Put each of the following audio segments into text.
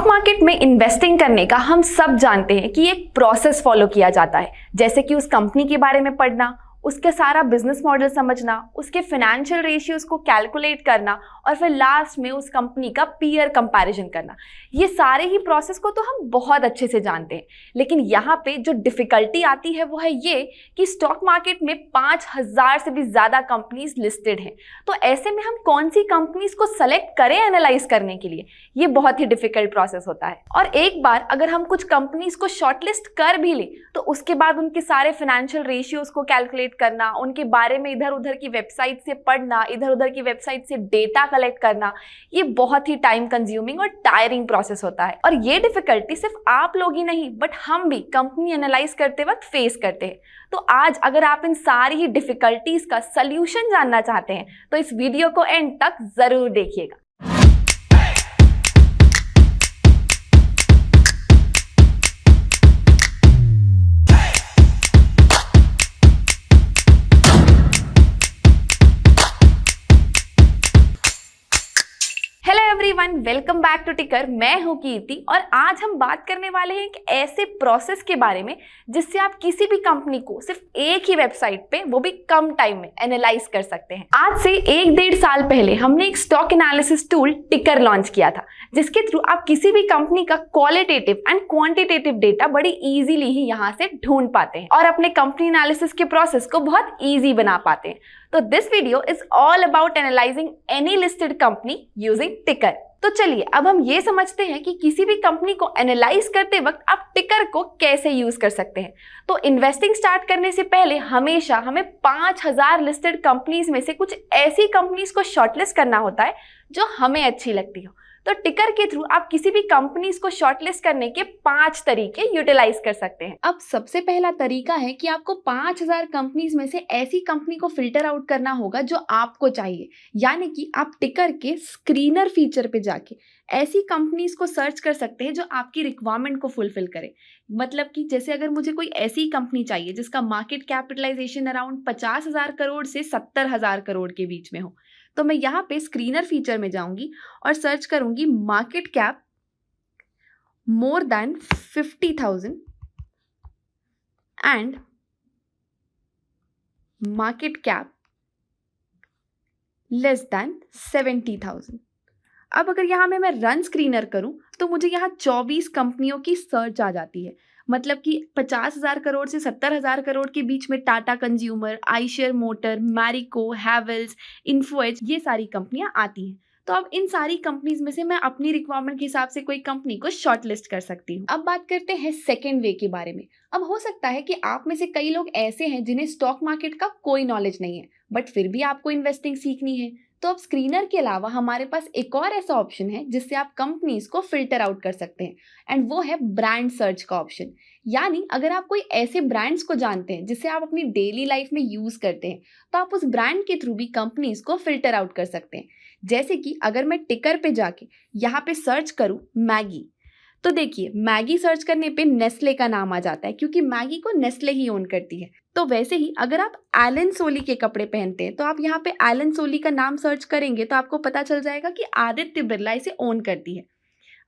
Market में investing करने का हम सब जानते हैं कि एक प्रोसेस फॉलो किया जाता है, जैसे कि उस कंपनी के बारे में पढ़ना, उसके सारा बिजनेस मॉडल समझना, उसके फाइनेंशियल रेशियोज को कैलकुलेट करना और फिर लास्ट में उस कंपनी का पीयर कंपैरिजन करना। ये सारे ही प्रोसेस को तो हम बहुत अच्छे से जानते हैं, लेकिन यहाँ पे जो डिफिकल्टी आती है वो है ये कि स्टॉक मार्केट में 5000 से भी ज़्यादा कंपनीज लिस्टेड हैं। तो ऐसे में हम कौन सी कंपनीज को सेलेक्ट करें एनालाइज करने के लिए, ये बहुत ही डिफिकल्ट प्रोसेस होता है। और एक बार अगर हम कुछ कंपनीज को शॉर्टलिस्ट कर भी लें तो उसके बाद उनके सारे फाइनेंशियल रेशियोज को कैलकुलेट करना, उनके बारे में इधर उधर की वेबसाइट से पढ़ना, इधर उधर की वेबसाइट से डेटा कलेक्ट करना, ये बहुत ही टाइम कंज्यूमिंग और टायरिंग प्रोसेस होता है। और ये डिफिकल्टी सिर्फ आप लोग ही नहीं बट हम भी कंपनी एनालाइज करते वक्त फेस करते हैं। तो आज अगर आप इन सारी ही डिफिकल्टीज का सल्यूशन जानना चाहते हैं तो इस वीडियो को एंड तक जरूर देखिएगा। एवरीवन, वेलकम बैक टू टिकर। मैं हूं कीर्ति और आज हम बात करने वाले हैं एक ऐसे प्रोसेस के बारे में जिससे आप किसी भी कंपनी को सिर्फ एक ही वेबसाइट पे, वो भी कम टाइम में एनालाइज कर सकते हैं। आज से 1-1.5 साल पहले हमने एक स्टॉक एनालिसिस टूल टिकर लॉन्च किया था, जिसके थ्रू आप किसी भी कंपनी का क्वालिटेटिव एंड क्वांटिटेटिव डेटा बड़ी इजीली ही यहाँ से ढूंढ पाते हैं और अपने कंपनी एनालिसिस के प्रोसेस को बहुत ईजी बना पाते हैं। तो this video is all about analysing any listed company using टिकर। तो चलिए अब हम ये समझते हैं कि किसी भी कंपनी को एनालाइज करते वक्त आप टिकर को कैसे यूज कर सकते हैं। तो इन्वेस्टिंग स्टार्ट करने से पहले हमेशा हमें 5000 लिस्टेड कंपनीज में से कुछ ऐसी कंपनीज को शॉर्टलिस्ट करना होता है जो हमें अच्छी लगती हो। तो टिकर के थ्रू आप किसी भी कंपनीज को शॉर्टलिस्ट करने के 5 तरीके यूटिलाइज कर सकते हैं। अब सबसे पहला तरीका है कि आपको 5000 कंपनीज में से ऐसी कंपनी को फिल्टर आउट करना होगा जो आपको चाहिए, यानी कि आप टिकर के स्क्रीनर फीचर पे जाके ऐसी कंपनीज को सर्च कर सकते हैं जो आपकी रिक्वायरमेंट को फुलफिल करे। मतलब कि जैसे अगर मुझे कोई ऐसी कंपनी चाहिए जिसका मार्केट कैपिटलाइजेशन अराउंड 50,000 करोड़ से 70,000 करोड़ के बीच में हो, तो मैं यहाँ पे स्क्रीनर फीचर में जाऊंगी और सर्च करूंगी market cap more than 50,000 and market cap less than 70,000। अब अगर यहाँ में मैं रन स्क्रीनर करूं तो मुझे यहाँ 24 कंपनियों की सर्च आ जाती है। मतलब कि 50,000 करोड़ से 70,000 करोड़ के बीच में टाटा कंज्यूमर, आईशर मोटर, मैरिको, हैवेल्स, इन्फो एज, ये सारी कंपनियां आती हैं। तो अब इन सारी कंपनीज में से मैं अपनी रिक्वायरमेंट के हिसाब से कोई कंपनी को शॉर्टलिस्ट कर सकती हूँ। अब बात करते हैं सेकेंड वे के बारे में। अब हो सकता है कि आप में से कई लोग ऐसे हैं जिन्हें स्टॉक मार्केट का कोई नॉलेज नहीं है बट फिर भी आपको इन्वेस्टिंग सीखनी है। तो अब स्क्रीनर के अलावा हमारे पास एक और ऐसा ऑप्शन है जिससे आप कंपनीज को फिल्टर आउट कर सकते हैं, एंड वो है ब्रांड सर्च का ऑप्शन। यानी अगर आप कोई ऐसे ब्रांड्स को जानते हैं जिसे आप अपनी डेली लाइफ में यूज करते हैं तो आप उस ब्रांड के थ्रू भी कंपनीज को फिल्टर आउट कर सकते हैं। जैसे कि अगर मैं टिकर पे जाके यहाँ पे सर्च करूँ मैगी, तो देखिए मैगी सर्च करने पे नेस्ले का नाम आ जाता है क्योंकि मैगी को नेस्ले ही ओन करती है। तो वैसे ही अगर आप एलन सोली के कपड़े पहनते हैं तो आप यहाँ पे एलन सोली का नाम सर्च करेंगे तो आपको पता चल जाएगा कि आदित्य बिरला इसे ओन करती है।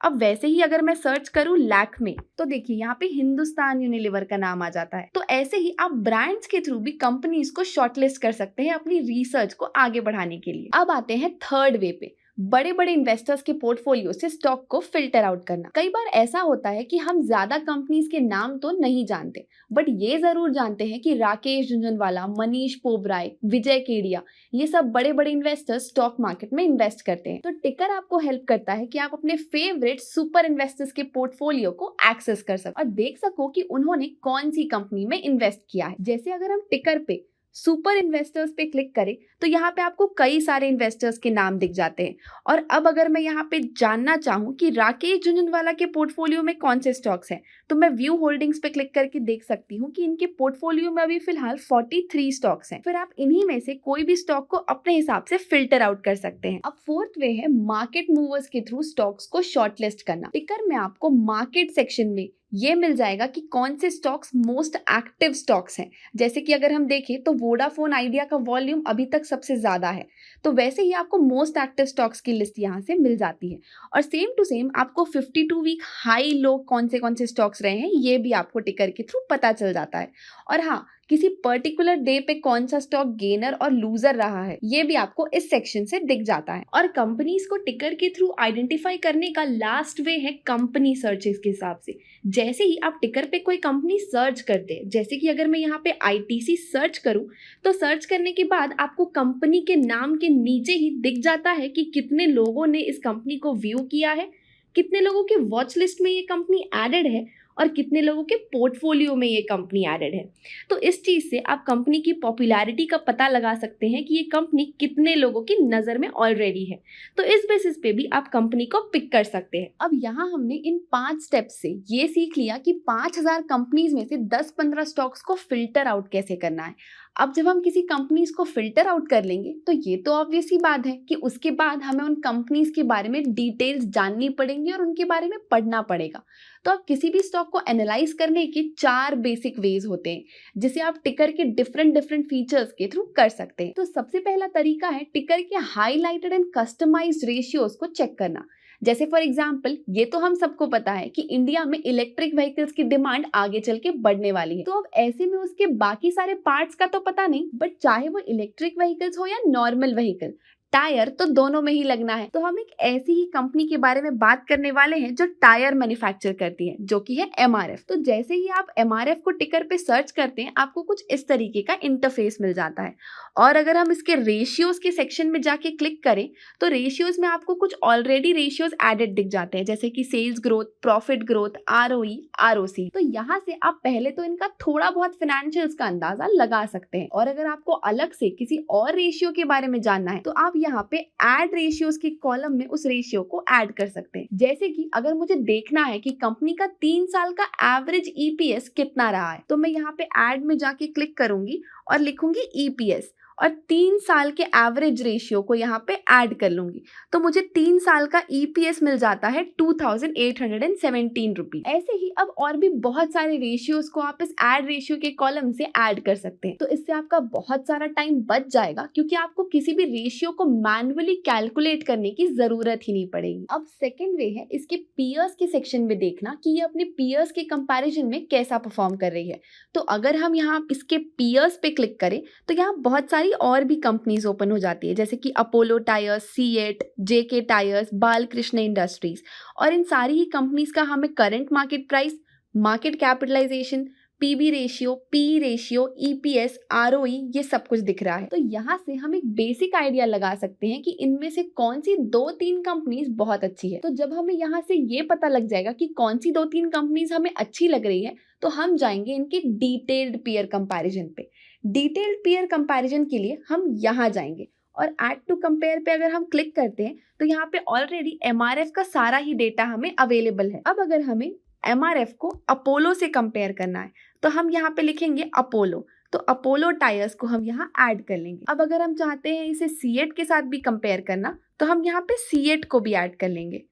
अब वैसे ही अगर मैं सर्च करूँ लैक्मे, तो देखिए यहाँ पे हिंदुस्तान यूनिलीवर का नाम आ जाता है। तो ऐसे ही आप ब्रांड्स के थ्रू भी कंपनीज को शॉर्टलिस्ट कर सकते हैं अपनी रिसर्च को आगे बढ़ाने के लिए। अब आते हैं थर्ड वे पे, बड़े बड़े इन्वेस्टर्स के पोर्टफोलियो से स्टॉक को फिल्टर आउट करना। कई बार ऐसा होता है कि हम ज्यादा कंपनीज के नाम तो नहीं जानते बट ये जरूर जानते हैं कि राकेश झुनझुनवाला, मनीष पोबराय, विजय केडिया, ये सब बड़े बड़े इन्वेस्टर्स स्टॉक मार्केट में इन्वेस्ट करते हैं। तो टिकर आपको हेल्प करता है कि आप अपने फेवरेट सुपर इन्वेस्टर्स के पोर्टफोलियो को एक्सेस कर सको और देख सको कि उन्होंने कौन सी कंपनी में इन्वेस्ट किया है। जैसे अगर हम टिकर पे सुपर इन्वेस्टर्स पे क्लिक करें तो यहाँ पे आपको कई सारे इन्वेस्टर्स के नाम दिख जाते हैं। और अब अगर मैं यहाँ पे जानना चाहूँ कि राकेश झुनझुनवाला के पोर्टफोलियो में कौन से स्टॉक्स हैं तो मैं व्यू होल्डिंग्स पे क्लिक करके देख सकती हूँ कि इनके पोर्टफोलियो में अभी फिलहाल 43 स्टॉक्स हैं। फिर आप इन्हीं में से कोई भी स्टॉक को अपने हिसाब से फिल्टर आउट कर सकते हैं। अब फोर्थ वे है मार्केट मूवर्स के थ्रू स्टॉक्स को शॉर्टलिस्ट करना। टिकर में आपको मार्केट सेक्शन में ये मिल जाएगा कि कौन से स्टॉक्स मोस्ट एक्टिव स्टॉक्स हैं। जैसे कि अगर हम देखें तो वोडाफोन आइडिया का वॉल्यूम अभी तक सबसे ज़्यादा है, तो वैसे ही आपको मोस्ट एक्टिव स्टॉक्स की लिस्ट यहाँ से मिल जाती है। और सेम टू सेम आपको 52 वीक हाई लो कौन से स्टॉक्स रहे हैं ये भी आपको टिकर के थ्रू पता चल जाता है। और हाँ, किसी पर्टिकुलर डे पे कौन सा स्टॉक गेनर और लूजर रहा है ये भी आपको इस सेक्शन से दिख जाता है। और कंपनीज को टिकर के थ्रू आइडेंटिफाई करने का लास्ट वे है कंपनी सर्चेस के हिसाब से। जैसे ही आप टिकर पे कोई कंपनी सर्च करते हैं, जैसे कि अगर मैं यहाँ पे आईटीसी सर्च करूं, तो सर्च करने के बाद आपको कंपनी के नाम के नीचे ही दिख जाता है कि कितने लोगों ने इस कंपनी को व्यू किया है, कितने लोगों के वॉच लिस्ट में ये कंपनी एडेड है और कितने लोगों के पोर्टफोलियो में ये कंपनी एडेड है। तो इस चीज़ से आप कंपनी की पॉपुलैरिटी का पता लगा सकते हैं कि ये कंपनी कितने लोगों की नज़र में ऑलरेडी है। तो इस बेसिस पे भी आप कंपनी को पिक कर सकते हैं। अब यहाँ हमने इन 5 स्टेप्स से ये सीख लिया कि 5000 कंपनीज में से 10-15 स्टॉक्स को फिल्टर आउट कैसे करना है। अब जब हम किसी कंपनीज को फिल्टर आउट कर लेंगे तो ये तो ऑब्वियस ही बात है कि उसके बाद हमें उन कंपनीज के बारे में डिटेल्स जाननी पड़ेंगी और उनके बारे में पढ़ना पड़ेगा। तो अब किसी भी स्टॉक को एनालाइज करने के 4 बेसिक वेज होते हैं जिसे आप टिकर के डिफरेंट फीचर्स के थ्रू कर सकते हैं। तो सबसे पहला तरीका है टिकर के हाईलाइटेड एंड कस्टमाइज्ड रेशियोज को चेक करना। जैसे फॉर एग्जाम्पल, ये तो हम सबको पता है कि इंडिया में इलेक्ट्रिक व्हीकल्स की डिमांड आगे चल के बढ़ने वाली है। तो अब ऐसे में उसके बाकी सारे पार्ट्स का तो पता नहीं, बट चाहे वो इलेक्ट्रिक व्हीकल्स हो या नॉर्मल व्हीकल, टायर तो दोनों में ही लगना है। तो हम एक ऐसी ही कंपनी के बारे में बात करने वाले हैं जो टायर मैन्युफैक्चर करती है, जो कि है एमआरएफ। तो जैसे ही आप एमआरएफ को टिकर पे सर्च करते हैं आपको कुछ इस तरीके का इंटरफेस मिल जाता है। और अगर हम इसके रेशियोज के सेक्शन में जाके क्लिक करें तो रेशियोज में आपको कुछ ऑलरेडी रेशियोज एडेड दिख जाते हैं, जैसे कि sales growth, profit growth, ROE, ROC. तो यहाँ से आप पहले तो इनका थोड़ा बहुत फाइनेंशियल्स का अंदाजा लगा सकते हैं। और अगर आपको अलग से किसी और रेशियो के बारे में जानना है तो आप यहाँ पे ऐड रेशियोज के कॉलम में उस रेशियो को ऐड कर सकते हैं। जैसे कि अगर मुझे देखना है कि कंपनी का 3 साल का एवरेज ईपीएस कितना रहा है, तो मैं यहाँ पे ऐड में जाके क्लिक करूंगी और लिखूंगी ईपीएस और 3 साल के एवरेज रेशियो को यहाँ पे ऐड कर लूंगी। तो मुझे 3 साल का ईपीएस मिल जाता है 2817 रुपीज। ऐसे ही अब और भी बहुत सारे रेशियोज को आप इस ऐड रेशियो के कॉलम से ऐड कर सकते हैं। तो इससे आपका बहुत सारा टाइम बच जाएगा, क्योंकि आपको किसी भी रेशियो को मैन्युअली कैलकुलेट करने की जरूरत ही नहीं पड़ेगी। अब सेकेंड वे है इसके पीयर्स के सेक्शन में देखना कि ये अपने पीयर्स के कंपैरिजन में कैसा परफॉर्म कर रही है। तो अगर हम यहाँ इसके पीयर्स पे क्लिक करें तो यहाँ बहुत सारी और भी कंपनीज ओपन हो जाती है, जैसे कि Apollo tyres, CEAT, JK tyres, Balkrishna industries. और इन सारी ही कंपनीज का हमें current market price, market capitalisation, PB ratio, P ratio, EPS, ROE, ये सब कुछ दिख रहा है। तो यहाँ से हम एक बेसिक आइडिया लगा सकते हैं कि इनमें से कौन सी 2-3 कंपनीज बहुत अच्छी है। तो जब हमें यहाँ से ये पता लग जाएगा कि कौन सी 2-3 कंपनीज हमें अच्छी लग रही है, तो हम जाएंगे इनके डिटेल्ड पीयर कंपैरिजन पे। डिटेल्ड पीयर कंपैरिजन के लिए हम यहाँ जाएंगे और ऐड टू कंपेयर पे अगर हम क्लिक करते हैं तो यहाँ पे ऑलरेडी एमआरएफ का सारा ही डेटा हमें अवेलेबल है। अब अगर हमें एमआरएफ को अपोलो से कंपेयर करना है तो हम यहाँ पे लिखेंगे अपोलो। तो अपोलो टायर्स को हम यहाँ ऐड कर लेंगे। अब अगर हम चाहते हैं इसे सीएट के साथ भी कंपेयर करना तो हम यहाँ पे सीएट को भी ऐड कर लेंगे।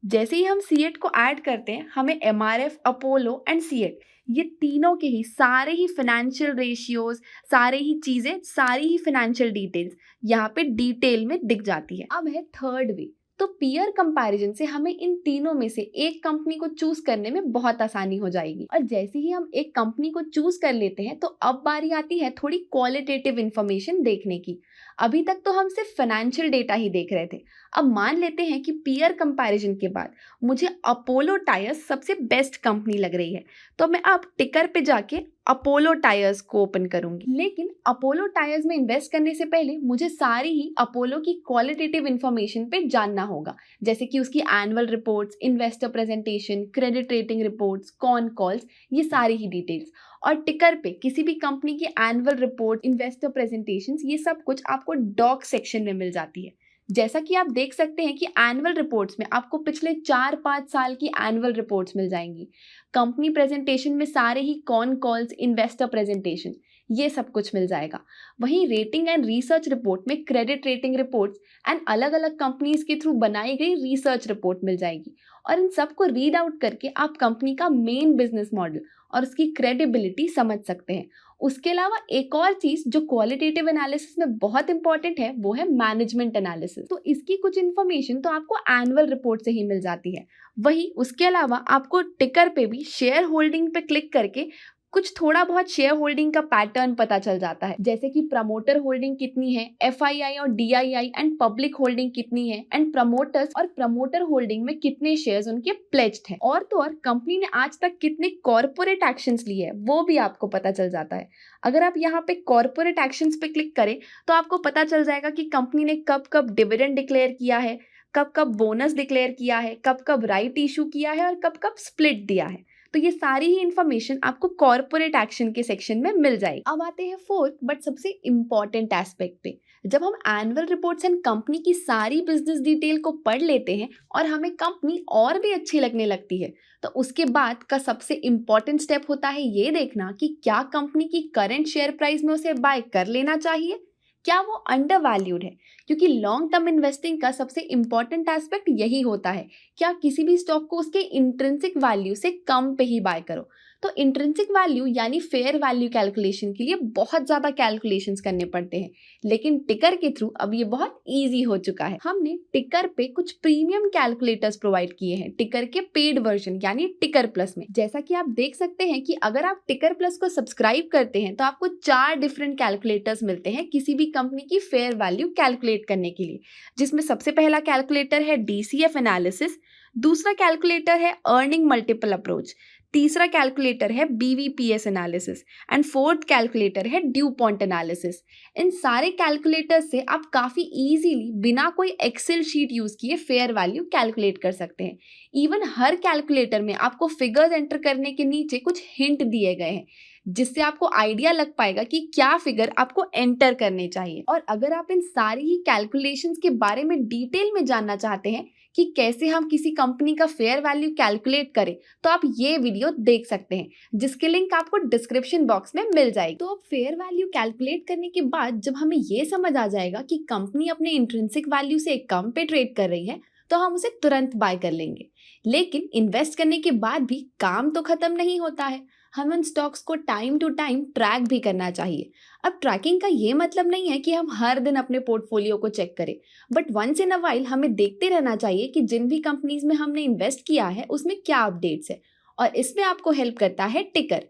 जैसे ही हम सीएट को ऐड करते हैं हमें एमआरएफ, अपोलो एंड सीएट, ये तीनों के ही सारे ही फाइनेंशियल रेशियोज, सारे ही चीजें, सारी ही फाइनेंशियल डिटेल्स यहाँ पे डिटेल में दिख जाती है। अब है थर्ड वे। तो पीयर कंपैरिजन से हमें इन तीनों में से एक कंपनी को चूज करने में बहुत आसानी हो जाएगी। और जैसे ही हम एक कंपनी को चूज कर लेते हैं तो अब बारी आती है थोड़ी क्वालिटेटिव इंफॉर्मेशन देखने की। अभी तक तो हम सिर्फ फाइनेंशियल डेटा ही देख रहे थे। अब मान लेते हैं कि पीयर कंपैरिजन के बाद मुझे अपोलो टायर्स सबसे बेस्ट कंपनी लग रही है, तो मैं अब टिकर पे जाके अपोलो टायर्स को ओपन करूंगी। लेकिन अपोलो टायर्स में इन्वेस्ट करने से पहले मुझे सारी ही अपोलो की क्वालिटेटिव इंफॉर्मेशन पे जानना होगा, जैसे कि उसकी annual reports, investor presentation, credit rating reports, con calls, ये सारी ही डिटेल्स। और टिकर पे किसी भी कंपनी की एनुअल रिपोर्ट, इन्वेस्टर प्रेजेंटेशंस, ये सब कुछ आपको डॉक सेक्शन में मिल जाती है। जैसा कि आप देख सकते हैं कि एनुअल रिपोर्ट्स में आपको पिछले 4-5 साल की एनुअल रिपोर्ट्स मिल जाएंगी। कंपनी प्रेजेंटेशन में सारे ही कॉन कॉल्स, इन्वेस्टर प्रेजेंटेशन, ये सब कुछ मिल जाएगा। वहीं रेटिंग एंड रिसर्च रिपोर्ट में क्रेडिट रेटिंग रिपोर्ट्स एंड अलग अलग कंपनीज के थ्रू बनाई गई रिसर्च रिपोर्ट मिल जाएगी, और इन सबको रीड आउट करके आप कंपनी का मेन बिजनेस मॉडल और उसकी क्रेडिबिलिटी समझ सकते हैं। उसके अलावा एक और चीज जो क्वालिटेटिव एनालिसिस में बहुत इंपॉर्टेंट है वो है मैनेजमेंट एनालिसिस। तो इसकी कुछ इन्फॉर्मेशन तो आपको एनुअल रिपोर्ट से ही मिल जाती है। वही उसके अलावा आपको टिकर पे भी शेयर होल्डिंग पे क्लिक करके कुछ थोड़ा बहुत शेयर होल्डिंग का पैटर्न पता चल जाता है, जैसे कि प्रमोटर होल्डिंग कितनी है, FII और DII एंड पब्लिक होल्डिंग कितनी है, एंड प्रमोटर्स और प्रमोटर होल्डिंग में कितने शेयर्स उनके प्लेज्ड हैं, और तो और कंपनी ने आज तक कितने कॉर्पोरेट एक्शंस लिए हैं वो भी आपको पता चल जाता है। अगर आप यहाँ पे कॉर्पोरेट एक्शंस पे क्लिक करें तो आपको पता चल जाएगा कि कंपनी ने कब कब डिविडेंड डिक्लेयर किया है, कब कब बोनस डिक्लेयर किया है, कब कब राइट इशू किया है और कब कब स्प्लिट दिया है। तो ये सारी ही इन्फॉर्मेशन आपको कॉर्पोरेट एक्शन के सेक्शन में मिल जाएगी। अब आते हैं फोर्थ बट सबसे इम्पॉर्टेंट एस्पेक्ट पे। जब हम एनुअल रिपोर्ट्स एंड कंपनी की सारी बिजनेस डिटेल को पढ़ लेते हैं और हमें कंपनी और भी अच्छी लगने लगती है, तो उसके बाद का सबसे इम्पॉर्टेंट स्टेप होता है ये देखना कि क्या कंपनी की करंट शेयर प्राइस में उसे बाय कर लेना चाहिए, क्या वो अंडर वैल्यूड है। क्योंकि लॉन्ग टर्म इन्वेस्टिंग का सबसे इंपॉर्टेंट एस्पेक्ट यही होता है कि आप किसी भी स्टॉक को उसके इंट्रिंसिक वैल्यू से कम पे ही बाय करो। तो इंट्रिंसिक वैल्यू यानी फेयर वैल्यू कैलकुलेशन के लिए बहुत ज़्यादा कैलकुलेशंस करने पड़ते हैं, लेकिन टिकर के थ्रू अब ये बहुत ईजी हो चुका है। हमने टिकर पे कुछ प्रीमियम कैलकुलेटर्स प्रोवाइड किए हैं टिकर के पेड वर्जन यानी टिकर प्लस में। जैसा कि आप देख सकते हैं कि अगर आप टिकर प्लस को सब्सक्राइब करते हैं तो आपको 4 डिफरेंट कैलकुलेटर्स मिलते हैं किसी भी कंपनी की फेयर वैल्यू कैलकुलेट करने के लिए, जिसमें सबसे पहला कैलकुलेटर है DCF एनालिसिस, दूसरा कैलकुलेटर है अर्निंग मल्टीपल अप्रोच, तीसरा कैलकुलेटर है BVPS analysis and fourth calculator है ड्यू पॉइंट एनालिसिस। इन सारे कैलकुलेटर से आप काफ़ी इजीली बिना कोई एक्सेल शीट यूज़ किए फेयर वैल्यू कैलकुलेट कर सकते हैं। इवन हर कैलकुलेटर में आपको फिगर्स एंटर करने के नीचे कुछ हिंट दिए गए हैं, जिससे आपको आइडिया लग पाएगा कि क्या फिगर आपको एंटर करने चाहिए। और अगर आप इन सारी ही कैलकुलेशंस के बारे में डिटेल में जानना चाहते हैं कि कैसे हम किसी कंपनी का फेयर वैल्यू कैलकुलेट करें, तो आप ये वीडियो देख सकते हैं, जिसकी लिंक आपको डिस्क्रिप्शन बॉक्स में मिल जाएगी। तो अब फेयर वैल्यू कैलकुलेट करने के बाद जब हमें ये समझ आ जाएगा कि कंपनी अपने इंट्रिंसिक वैल्यू से कम पे ट्रेड कर रही है, तो हम उसे तुरंत बाय कर लेंगे। लेकिन इन्वेस्ट करने के बाद भी काम तो खत्म नहीं होता है, हमें उन स्टॉक्स को टाइम टू टाइम ट्रैक भी करना चाहिए। अब ट्रैकिंग का ये मतलब नहीं है कि हम हर दिन अपने पोर्टफोलियो को चेक करें, but once in a while हमें देखते रहना चाहिए कि जिन भी कंपनीज में हमने इन्वेस्ट किया है उसमें क्या अपडेट्स है, और इसमें आपको हेल्प करता है टिकर।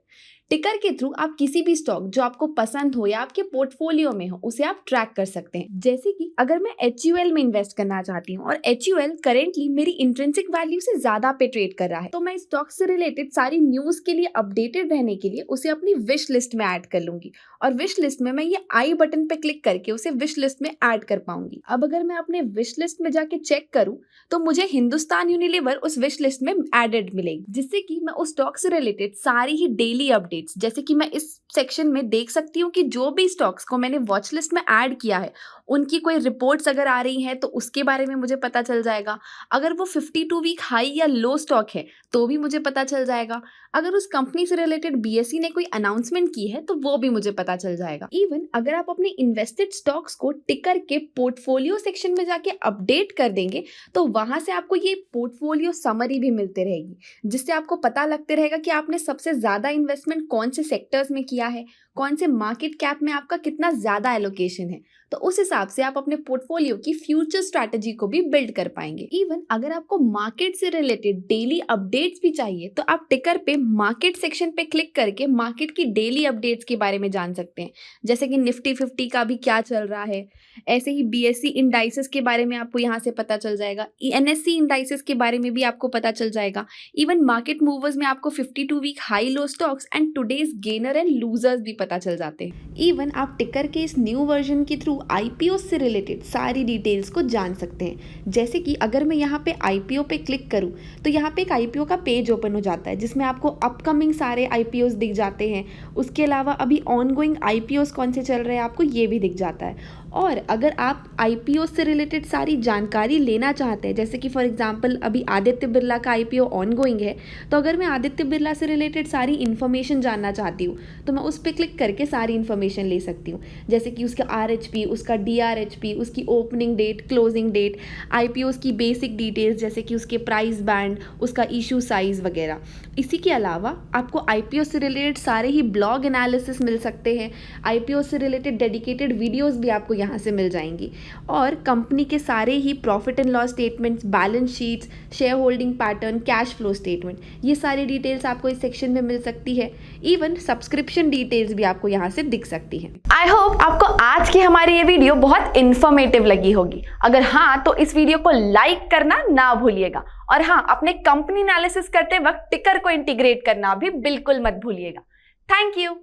टिकर के थ्रू आप किसी भी स्टॉक जो आपको पसंद हो या आपके पोर्टफोलियो में हो उसे आप ट्रैक कर सकते हैं। जैसे कि अगर मैं HUL में इन्वेस्ट करना चाहती हूँ और HUL करेंटली मेरी इंट्रिंसिक वैल्यू से ज्यादा पे ट्रेड कर रहा है, तो मैं स्टॉक से रिलेटेड सारी न्यूज के लिए अपडेटेड रहने के लिए उसे अपनी विश लिस्ट में ऐड कर लूंगी, और विश लिस्ट में मैं ये आई बटन पे क्लिक करके उसे विश लिस्ट में ऐड कर पाऊंगी। अब अगर मैं अपने विश लिस्ट में जाके चेक करूँ तो मुझे हिंदुस्तान यूनिलीवर उस विश लिस्ट में एडेड मिलेगी, जिससे कि मैं उस स्टॉक से रिलेटेड सारी ही डेली अपडेट्स, जैसे कि मैं इस सेक्शन में देख सकती हूँ कि जो भी स्टॉक्स को मैंने वॉच लिस्ट में ऐड किया है उनकी कोई रिपोर्ट्स अगर आ रही हैं तो उसके बारे में मुझे पता चल जाएगा। अगर वो 52 वीक हाई या लो स्टॉक है तो भी मुझे पता चल जाएगा। अगर उस कंपनी से रिलेटेड BSE ने कोई अनाउंसमेंट की है तो वो भी मुझे पता चल जाएगा। इवन अगर आप अपने इन्वेस्टेड स्टॉक्स को टिकर के पोर्टफोलियो सेक्शन में जाके अपडेट कर देंगे तो वहां से आपको ये पोर्टफोलियो समरी भी मिलते रहेगी, जिससे आपको पता लगते रहेगा कि आपने सबसे ज्यादा इन्वेस्टमेंट कौन से सेक्टर्स में किया है, कौन से मार्केट कैप में आपका कितना ज्यादा एलोकेशन है। तो उस हिसाब से आप अपने पोर्टफोलियो की फ्यूचर स्ट्रैटेजी को भी बिल्ड कर पाएंगे। इवन अगर आपको मार्केट से रिलेटेड डेली अपडेट्स भी चाहिए तो आप टिकर पे मार्केट सेक्शन पे क्लिक करके मार्केट की डेली अपडेट्स के बारे में जान सकते हैं, जैसे कि निफ्टी 50 का भी क्या चल रहा है। ऐसे ही BSE इंडाइसेस के बारे में आपको यहाँ से पता चल जाएगा, NSE इंडाइसेस के बारे में भी आपको पता चल जाएगा। इवन मार्केट मूवर्स में आपको 52 week high low stocks and today's gainer and losers भी पता चल जाते हैं। इवन आप टिकर के इस न्यू वर्जन के थ्रू IPO से रिलेटेड सारी डिटेल्स को जान सकते हैं। जैसे कि अगर मैं यहाँ पे IPO पे क्लिक करूँ तो यहाँ पे एक IPO का पेज ओपन हो जाता है, जिसमें आपको अपकमिंग सारे IPOs दिख जाते हैं। उसके अलावा अभी ऑनगोइंग IPOs कौन से चल रहे हैं आपको ये भी दिख जाता है। और अगर आप आईपीओ से रिलेटेड सारी जानकारी लेना चाहते हैं, जैसे कि फॉर एग्जांपल अभी आदित्य बिरला का आईपीओ ऑनगोइंग है, तो अगर मैं आदित्य बिरला से रिलेटेड सारी इन्फॉर्मेशन जानना चाहती हूँ तो मैं उस पर क्लिक करके सारी इन्फॉर्मेशन ले सकती हूँ, जैसे कि उसका आरएचपी, उसका डीआरएचपी, उसकी ओपनिंग डेट, क्लोजिंग डेट, आईपीओज़ की बेसिक डिटेल्स जैसे कि उसके प्राइस बैंड, उसका इशू साइज़ वगैरह। इसी के अलावा आपको आईपीओ से रिलेटेड सारे ही ब्लॉग एनालिसिस मिल सकते हैं, आईपीओ से रिलेटेड डेडिकेटेड वीडियोस भी आपको यहाँ से मिल जाएंगी, और कंपनी के सारे ही profit and loss statements, balance sheets, share holding pattern, cash flow statement, ये सारी डिटेल्स आपको इस सेक्शन में मिल सकती है। इवन सब्सक्रिप्शन डिटेल्स भी आपको यहाँ से दिख सकती है। आई होप आपको आज की हमारी ये वीडियो बहुत इंफॉर्मेटिव लगी होगी। अगर हाँ तो इस वीडियो को लाइक करना ना भूलिएगा, और हाँ, अपने कंपनी एनालिसिस करते वक्त टिकर को इंटीग्रेट करना भी बिल्कुल मत भूलिएगा। Thank you.